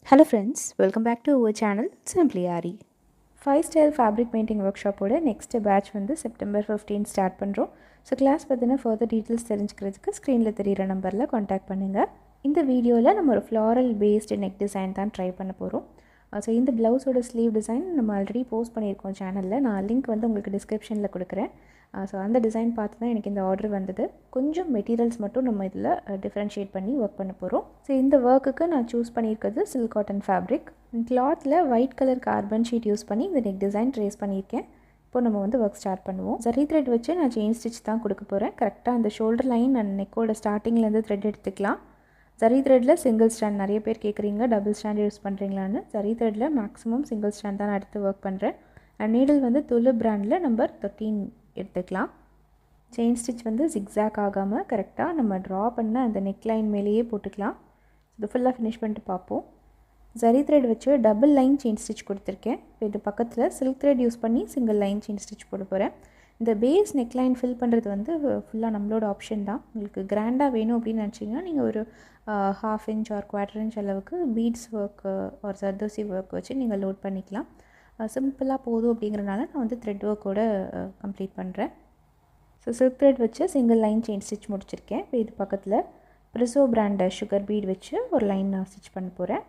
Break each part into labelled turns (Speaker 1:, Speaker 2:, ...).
Speaker 1: Hello friends, welcome back to our channel Simply Ari. 5 style fabric painting workshop ஓட next batch வந்து September 15 start பண்ணுறோம். So class பற்றின further details தெரிஞ்சுக்கிறதுக்கு ஸ்க்ரீனில் தெரிகிற நம்பரில் காண்டாக்ட் பண்ணுங்கள். இந்த வீடியோவில் நம்ம ஒரு ஃப்ளாரல் பேஸ்டு நெக் டிசைன் தான் ட்ரை பண்ண போகிறோம். ஸோ இந்த ப்ளவுஸோட ஸ்லீவ் டிசைன் நம்ம ஆல்ரெடி போஸ்ட் பண்ணியிருக்கோம் சேனலில். நான் லிங்க் வந்து உங்களுக்கு டிஸ்கிரிப்ஷனில் கொடுக்குறேன். ஸோ அந்த டிசைன் பார்த்து தான் எனக்கு இந்த ஆர்டர் வந்தது. கொஞ்சம் மெட்டீரியல்ஸ் மட்டும் நம்ம இதில் டிஃப்ரென்ஷியேட் பண்ணி ஒர்க் பண்ண போகிறோம். ஸோ இந்த ஒர்க்குக்கு நான் சூஸ் பண்ணியிருக்கிறது சில்க் காட்டன் ஃபேப்ரிக். கிளாத்தில் white colour carbon sheet use பண்ணி இந்த நெக் டிசைன் ட்ரேஸ் பண்ணியிருக்கேன். இப்போ நம்ம வந்து ஒர்க் ஸ்டார்ட் பண்ணுவோம். ஜரி த்ரெட் வச்சு நான் செயின் ஸ்டிச் தான் கொடுக்க போகிறேன். கரெக்டாக அந்த ஷோல்டர் லைன் அண்ட் நெக்கோட ஸ்டார்டிங்லேருந்து த்ரெட் எடுத்துக்கலாம். ஜரி த்ரெட்டில் சிங்கிள் ஸ்டாண்ட் நிறைய பேர் கேட்குறீங்க, டபுள் ஸ்டாண்ட் யூஸ் பண்ணுறீங்களான்னு. ஜரி த்ரெட்டில் மேக்ஸிமம் சிங்கிள் ஸ்டாண்ட் தான் நான் எடுத்து ஒர்க் பண்ணுறேன். அண்ட் நீடில் வந்து துளு பிராண்டில் நம்பர் 13 எடுத்துக்கலாம். செயின் ஸ்டிச் வந்து ஜிக்ஸாக் ஆகாமல் கரெக்டாக நம்ம ட்ரா பண்ண அந்த நெக் லைன் மேலேயே போட்டுக்கலாம். இது ஃபுல்லாக ஃபினிஷ் பண்ணிட்டு பார்ப்போம். ஜரி த்ரெட் வச்சு டபுள் லைன் செயின் ஸ்டிச் கொடுத்துருக்கேன். இப்போ இது பக்கத்தில் சில்க் த்ரெட் யூஸ் பண்ணி சிங்கிள் லைன் செயின் ஸ்டிச் போட போகிறேன். இந்த பேஸ் நெக் லைன் ஃபில் பண்ணுறது வந்து ஃபுல்லாக நம்மளோட ஆப்ஷன் தான். உங்களுக்கு கிராண்டாக வேணும் அப்படின்னு நினச்சிங்கன்னா நீங்கள் ஒரு 1/2 இன்ச் ஆர் 1/4 இன்ச் அளவுக்கு பீட்ஸ் ஒர்க்கு ஒரு ஜர்தோசி ஒர்க் வச்சு நீங்கள் லோட் பண்ணிக்கலாம். சிம்பிளாக போதும் அப்படிங்கிறனால நான் வந்து த்ரெட் ஒர்க்கோட கம்ப்ளீட் பண்ணுறேன். ஸோ சில்க் த்ரெட் வச்சு சிங்கிள் லைன் செயின் ஸ்டிச் முடிச்சிருக்கேன். இப்போ இது பக்கத்தில் ப்ரிசோ பிராண்டை சுகர் பீட் வச்சு ஒரு லைன் நான் ஸ்டிச் பண்ண போகிறேன்.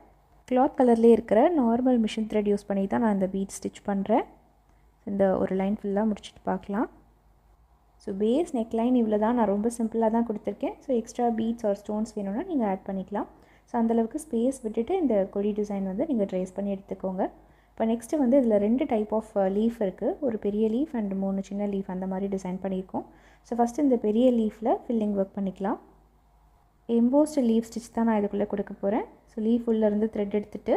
Speaker 1: கிளாத் கலர்லேயே இருக்கிற நார்மல் மிஷின் த்ரெட் யூஸ் பண்ணி தான் நான் இந்த பீட் ஸ்டிச் பண்ணுறேன். இந்த ஒரு லைன் ஃபுல்லாக முடிச்சுட்டு பார்க்கலாம். ஸோ பேஸ் நெக் லைன் இவ்வளோ தான், நான் ரொம்ப சிம்பிளாக தான் கொடுத்துருக்கேன். So extra beads or stones வேணும்னா நீங்கள் ஆட் பண்ணிக்கலாம். ஸோ அந்தளவுக்கு ஸ்பேஸ் விட்டுட்டு இந்த கொடி டிசைன் வந்து நீங்கள் ட்ரேஸ் பண்ணி எடுத்துக்கோங்க. இப்போ நெக்ஸ்ட்டு வந்து இதில் 2 டைப் ஆஃப் லீஃப் இருக்குது. ஒரு பெரிய லீஃப் அண்ட் 3 சின்ன லீஃப் அந்த மாதிரி டிசைன் பண்ணியிருக்கோம். ஸோ ஃபஸ்ட்டு இந்த பெரிய லீஃபில் ஃபில்லிங் ஒர்க் பண்ணிக்கலாம். எம்போஸ்டு லீஃப் ஸ்டிச் தான் நான் இதுக்குள்ளே கொடுக்க போகிறேன். ஸோ லீஃப் உள்ளேருந்து த்ரெட் எடுத்துகிட்டு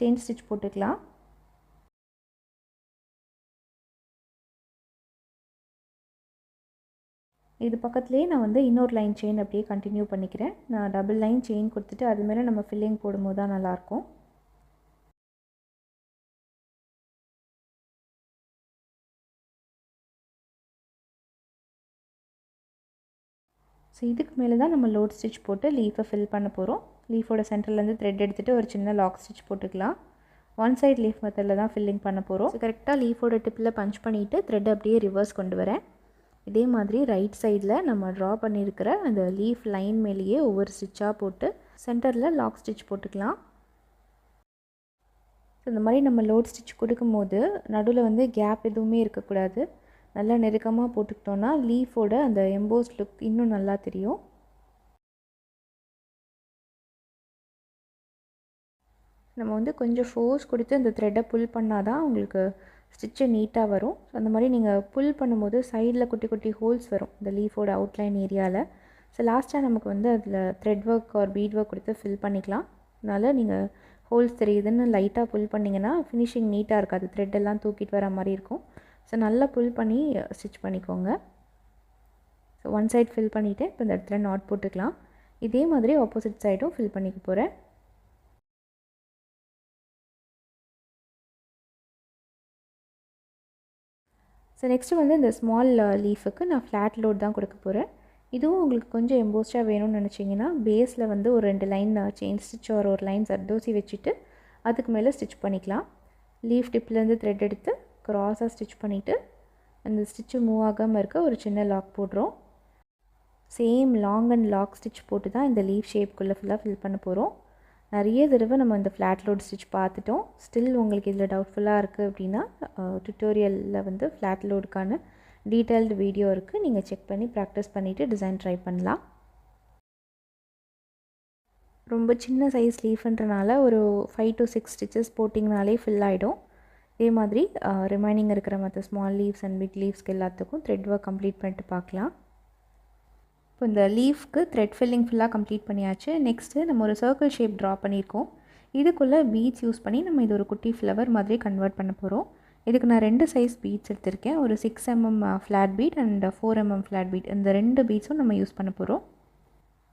Speaker 1: செயின் ஸ்டிச் போட்டுக்கலாம். இது பக்கத்துலேயே நான் வந்து இன்னொரு லைன் செயின் அப்படியே கண்டினியூ பண்ணிக்கிறேன். நான் டபுள் லைன் செயின் கொடுத்துட்டு அது மேலே நம்ம ஃபில்லிங் போடும்போது தான் நல்லாயிருக்கும். ஸோ இதுக்கு மேலே தான் நம்ம லோட் ஸ்டிச் போட்டு லீஃபை ஃபில் பண்ண போகிறோம். லீஃபோட சென்டர்லேருந்து த்ரெட் எடுத்துகிட்டு ஒரு சின்ன லாக் ஸ்டிச் போட்டுக்கலாம். ஒன் சைட் லீஃப் மெத்தடில் தான் ஃபில்லிங் பண்ண போகிறோம். கரெக்டாக லீஃபோட டிப்பில் பஞ்ச் பண்ணிவிட்டு த்ரெட் அப்படியே ரிவர்ஸ் கொண்டு வரேன். இதே மாதிரி ரைட் சைடில் நம்ம ட்ரா பண்ணியிருக்கிற அந்த லீஃப் லைன் மேலேயே ஒவ்வொரு ஸ்டிச்சாக போட்டு சென்டரில் லாக் ஸ்டிச் போட்டுக்கலாம். ஸோ இந்த மாதிரி நம்ம லோட் ஸ்டிச் கொடுக்கும்போது நடுவில் வந்து கேப் எதுவுமே இருக்கக்கூடாது. நல்லா நெருக்கமாக போட்டுக்கிட்டோன்னா லீஃபோட அந்த எம்போஸ் லுக் இன்னும் நல்லா தெரியும். நம்ம வந்து கொஞ்சம் ஃபோர்ஸ் கொடுத்து அந்த த்ரெட்டை புல் பண்ணால் தான் உங்களுக்கு ஸ்டிச்சு நீட்டாக வரும். அந்த மாதிரி நீங்கள் புல் பண்ணும்போது சைடில் குட்டி குட்டி ஹோல்ஸ் வரும் இந்த லீஃபோட அவுட்லைன் ஏரியாவில். ஸோ லாஸ்ட்டாக நமக்கு வந்து அதில் thread work or beat work கொடுத்து ஃபில் பண்ணிக்கலாம். அதனால் நீங்கள் ஹோல்ஸ் தெரியுதுன்னு லைட்டாக புல் பண்ணிங்கன்னா ஃபினிஷிங் நீட்டாக இருக்காது, த்ரெட்டெல்லாம் தூக்கிட்டு வர மாதிரி இருக்கும். ஸோ நல்லா புல் பண்ணி ஸ்டிச் பண்ணிக்கோங்க. ஸோ ஒன் சைட் ஃபில் பண்ணிவிட்டு இப்போ இந்த இடத்துல நாட் போட்டுக்கலாம். இதே மாதிரி ஆப்போசிட் சைடும் ஃபில் பண்ணிக்க போகிறேன். ஸோ நெக்ஸ்ட்டு வந்து இந்த ஸ்மால் லீஃபுக்கு நான் ஃப்ளாட் லோட் தான் கொடுக்க போகிறேன். இதுவும் உங்களுக்கு கொஞ்சம் எம்போஸ்டாக வேணும்னு நினச்சிங்கன்னா பேஸில் வந்து ஒரு 2 லைன் செயின் ஸ்டிச் ஒரு லைன் ஜர்தோசி வச்சுட்டு அதுக்கு மேலே ஸ்டிச் பண்ணிக்கலாம். லீஃப் டிப்லேருந்து த்ரெட் எடுத்து க்ராஸாக ஸ்டிச் பண்ணிவிட்டு அந்த ஸ்டிச்சு மூவ் ஆகாமல் இருக்க ஒரு சின்ன லாக் போடுறோம். Same long and lock stitch போட்டு தான் இந்த லீஃப் ஷேப்புக்குள்ளே ஃபுல்லாக ஃபில் பண்ண போகிறோம். நிறைய தடவை நம்ம இந்த ஃப்ளாட் லோட் ஸ்டிச் பார்த்துட்டோம். ஸ்டில் உங்களுக்கு இதில் டவுட்ஃபுல்லாக இருக்குது அப்படின்னா டுட்டோரியலில் வந்து ஃப்ளாட் லோடுக்கான டீட்டெயில்டு வீடியோ இருக்குது. நீங்கள் செக் பண்ணி ப்ராக்டிஸ் பண்ணிவிட்டு டிசைன் ட்ரை பண்ணலாம். ரொம்ப சின்ன சைஸ் லீஃப்ன்றனால ஒரு 5 to 6 ஸ்டிச்சஸ் போட்டிங்கனாலே ஃபில் ஆகிடும். இதே மாதிரி ரிமைனிங் இருக்கிற மற்ற ஸ்மால் லீவ்ஸ் அண்ட் பிக் லீவ்ஸ்க்கு எல்லாத்துக்கும் த்ரெட் ஒர்க் கம்ப்ளீட் பண்ணிட்டு பார்க்கலாம். இப்போ இந்த லீஃப்க்கு த்ரெட் ஃபில்லிங் ஃபுல்லாக கம்ப்ளீட் பண்ணியாச்சு. நெக்ஸ்ட்டு நம்ம ஒரு சர்க்கிள் ஷேப் ட்ரா பண்ணியிருக்கோம். இதுக்குள்ளே பீட்ஸ் யூஸ் பண்ணி நம்ம இது ஒரு குட்டி ஃப்ளவர் மாதிரி கன்வெர்ட் பண்ண போகிறோம். இதுக்கு நான் 2 சைஸ் பீட்ஸ் எடுத்திருக்கேன். ஒரு 6 mm flat bead and 4 mm flat bead. இந்த 2 பீட்ஸும் நம்ம யூஸ் பண்ண போகிறோம்.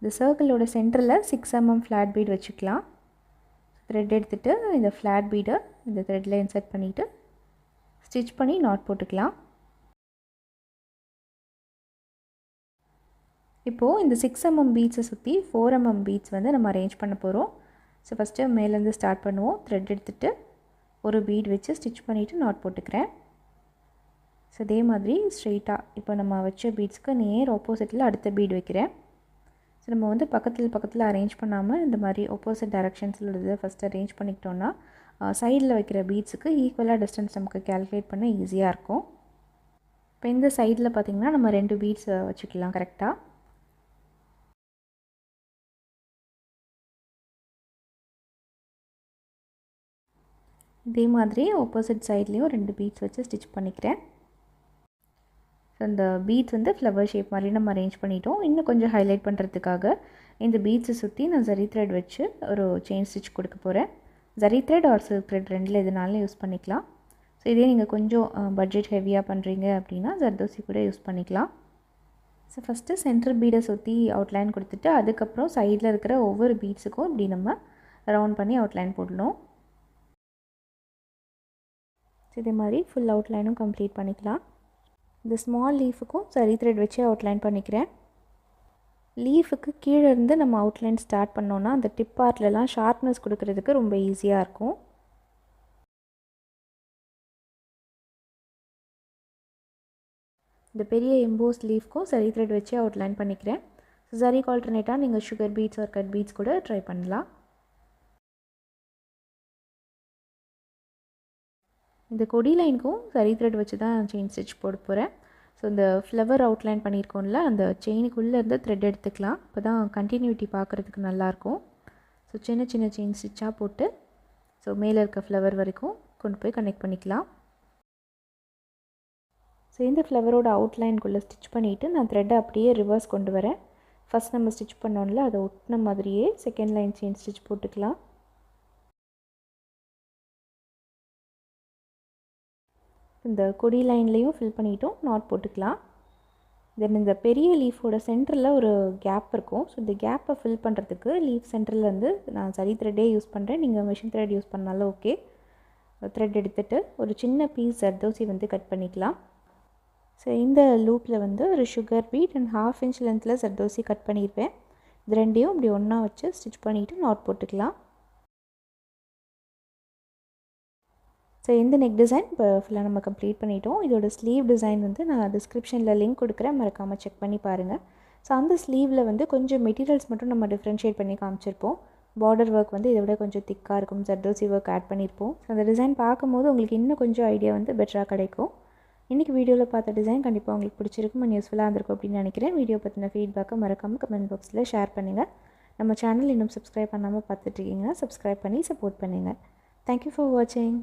Speaker 1: இந்த சர்க்கிளோட சென்டரில் 6 mm ஃப்ளாட் பீட் வச்சுக்கலாம். த்ரெட் எடுத்துகிட்டு இந்த ஃப்ளாட் பீடை இந்த த்ரெட்டில் இன்சர்ட் பண்ணிவிட்டு ஸ்டிச் பண்ணி நாட் போட்டுக்கலாம். இப்போது இந்த 6 mm பீட்ஸை சுற்றி 4 mm பீட்ஸ் வந்து நம்ம அரேஞ்ச் பண்ண போகிறோம். ஸோ ஃபஸ்ட்டு மேலேருந்து ஸ்டார்ட் பண்ணுவோம். த்ரெட் எடுத்துகிட்டு ஒரு பீட் வச்சு ஸ்டிச் பண்ணிவிட்டு நாட் போட்டுக்கிறேன். ஸோ இதே மாதிரி ஸ்ட்ரெயிட்டாக இப்போ நம்ம வச்ச பீட்ஸ்க்கு நேர் ஆப்போசிட்டில் அடுத்த பீட் வைக்கிறேன். ஸோ நம்ம வந்து பக்கத்தில் அரேஞ்ச் பண்ணாமல் இந்த மாதிரி ஆப்போசிட் டைரக்ஷன்ஸில் உள்ளது ஃபஸ்ட்டு அரேஞ்ச் பண்ணிக்கிட்டோன்னா சைடில் வைக்கிற பீட்ஸுக்கு ஈக்குவலாக டிஸ்டன்ஸ் நமக்கு கேல்குலேட் பண்ண ஈஸியாக இருக்கும். இப்போ இந்த சைடில் பார்த்திங்கன்னா நம்ம 2 பீட்ஸ் வச்சுக்கலாம் கரெக்டாக. இதே மாதிரி ஆப்போசிட் சைட்லேயும் 2 பீட்ஸ் வச்சு ஸ்டிச் பண்ணிக்கிறேன். ஸோ அந்த பீட்ஸ் வந்து ஃப்ளவர் ஷேப் மாதிரி நம்ம அரேஞ்ச் பண்ணிட்டோம். இன்னும் கொஞ்சம் ஹைலைட் பண்ணுறதுக்காக இந்த பீட்ஸை சுற்றி நான் ஜரி த்ரெட் வச்சு ஒரு செயின் ஸ்டிச் கொடுக்க போகிறேன். Zari thread or silk thread ரெண்டில் எதுனாலும் யூஸ் பண்ணிக்கலாம். ஸோ இதே நீங்கள் கொஞ்சம் பட்ஜெட் ஹெவியாக பண்ணுறீங்க அப்படின்னா ஜர்தோசி கூட யூஸ் பண்ணிக்கலாம். ஸோ ஃபஸ்ட்டு சென்டர் பீடை சுற்றி அவுட்லைன் கொடுத்துட்டு அதுக்கப்புறம் சைடில் இருக்கிற ஒவ்வொரு பீட்ஸுக்கும் இப்படி நம்ம ரவுண்ட் பண்ணி அவுட்லைன் போடணும். இதே மாதிரி ஃபுல் அவுட்லைனும் கம்ப்ளீட் பண்ணிக்கலாம். இந்த ஸ்மால் லீஃபுக்கும் சரி த்ரெட் வச்சு அவுட்லைன் பண்ணிக்கிறேன். லீஃபுக்கு கீழே இருந்து நம்ம அவுட்லைன் ஸ்டார்ட் பண்ணோன்னா அந்த டிப் பார்ட்லலாம் ஷார்ப்னஸ் கொடுக்கறதுக்கு ரொம்ப ஈஸியாக இருக்கும். இந்த பெரிய எம்போஸ் லீஃப்க்கும் சரி த்ரெட் வச்சு அவுட்லைன் பண்ணிக்கிறேன். சரிக்கு ஆல்டர்னேட்டாக நீங்கள் sugar beads or cut beads கூட ட்ரை பண்ணலாம். இந்த கொடி லைனுக்கும் சரி த்ரெட் வச்சு தான் செயின் ஸ்டிச் போட போகிறேன். ஸோ இந்த ஃப்ளவர் அவுட்லைன் பண்ணியிருக்கோம்ல அந்த செயினுக்குள்ளே இருந்து த்ரெட் எடுத்துக்கலாம். அப்போ தான் கண்டினியூட்டி பார்க்குறதுக்கு நல்லாயிருக்கும். ஸோ சின்ன சின்ன செயின் ஸ்டிச்சாக போட்டு ஸோ மேலே இருக்க ஃப்ளவர் வரைக்கும் கொண்டு போய் கனெக்ட் பண்ணிக்கலாம். ஸோ இந்த ஃப்ளவரோட அவுட்லைனுக்குள்ளே ஸ்டிச் பண்ணிவிட்டு நான் த்ரெட்டை அப்படியே ரிவர்ஸ் கொண்டு வரேன். ஃபஸ்ட் நம்ம ஸ்டிச் பண்ணோம்ல அதை ஒட்டின மாதிரியே செகண்ட் லைன் செயின் ஸ்டிச் போட்டுக்கலாம். இந்த கொடி லைன்லேயும் ஃபில் பண்ணிட்டோம், நாட் போட்டுக்கலாம். தென் இந்த பெரிய லீஃபோட சென்டரில் ஒரு கேப் இருக்கும். ஸோ இந்த கேப்பை ஃபில் பண்ணுறதுக்கு லீஃப் சென்டர்லேருந்து நான் சரி த்ரெட்டே யூஸ் பண்ணுறேன். நீங்கள் மிஷின் த்ரெட் யூஸ் பண்ணாலும் ஓகே. த்ரெட் எடுத்துகிட்டு ஒரு சின்ன பீஸ் ஜர்தோசி வந்து கட் பண்ணிக்கலாம். ஸோ இந்த லூப்பில் வந்து ஒரு சுகர் பீட் அண்ட் 1/2 inch லென்த்தில் ஜர்தோசி கட் பண்ணியிருப்பேன். இது ரெண்டையும் இப்படி ஒன்றா வச்சு ஸ்டிச் பண்ணிவிட்டு நாட் போட்டுக்கலாம். ஸோ இந்த நெக் டிசைன் இப்போ ஃபுல்லாக நம்ம கம்ப்ளீட் பண்ணிட்டோம். இதோட ஸ்லீவ் டிசைன் வந்து நான் டிஸ்கிரிப்ஷனில் லிங்க் கொடுக்குறேன், மறக்காமல் செக் பண்ணி பாருங்கள். ஸோ அந்த ஸ்லீவில் வந்து கொஞ்சம் மெட்டீரியல்ஸ் மட்டும் நம்ம டிஃப்ரென்ஷியேட் பண்ணி காமிச்சிருப்போம். பார்டர் ஒர்க் வந்து இதை விட கொஞ்சம் திக்காக இருக்கும், ஜர்தோசி ஒர்க் ஆட் பண்ணியிருப்போம். ஸோ அந்த டிசைன் பார்க்கும்போது உங்களுக்கு இன்னும் கொஞ்சம் ஐடியா வந்து பெட்டராக கிடைக்கும். இன்றைக்கி வீடியோவில் பார்த்த டிசைன் கண்டிப்பாக உங்களுக்கு பிடிச்சிருக்கும் அண்ட் யூஸ்ஃபுல்லாக இருந்திருக்கும் அப்படின்னு நினைக்கிறேன். வீடியோ பற்றின ஃபீட்பேக்கை மறக்காமல் கமெண்ட் பாக்ஸில் ஷேர் பண்ணுங்கள். நம்ம சேனல் இன்னும் சப்ஸ்கிரைப் பண்ணாமல் பார்த்துட்ருக்கீங்கன்னா சப்ஸ்கிரைப் பண்ணி சப்போர்ட் பண்ணுங்கள். தேங்க்யூ ஃபார் வாட்சிங்.